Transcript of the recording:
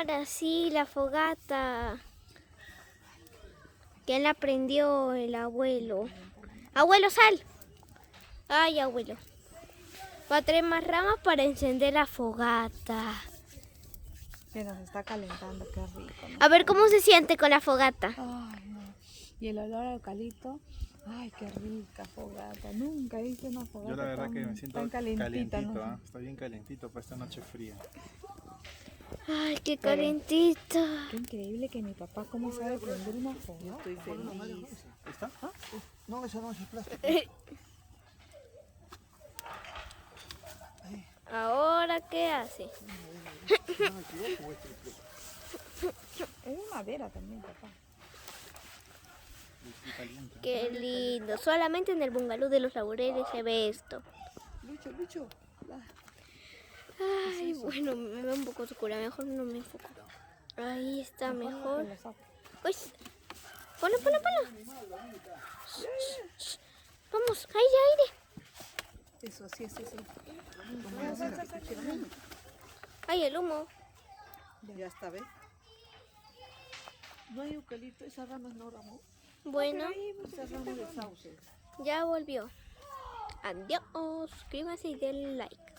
Ahora sí, la fogata. ¿Quién la prendió? El abuelo. ¡Abuelo, sal! Ay, abuelo. Va a traer más ramas para encender la fogata. Se nos está calentando, qué rico, ¿no? A ver cómo se siente con la fogata. Ay, no. Y el olor al eucalipto. Ay, qué rica fogata. Nunca hice una fogata Yo la verdad tan, que me siento tan calentita, calientito, ¿no? ¿ah? Está bien calentito para esta noche fría. Ay, qué Pero- calentito. Qué increíble que mi papá cómo sabe prender una fogata. Estoy feliz. ¿Está? No, eso no es plástico. ¿Ahora qué hace? Es de madera también, papá. Está caliente. Qué lindo. Solamente en el bungalow de los Laureles se ve esto. Lucho. Ay, bueno, me veo un poco oscura. Mejor no me enfoco. Ahí está mejor. Uy, ponlo. Vamos, aire. Eso, sí. Ay, el humo. Ya está, ¿ves? No hay eucalipto, esas ramas no ramó. Bueno, Esas ramas de sauce. ya volvió. Adiós. Suscríbase y denle like.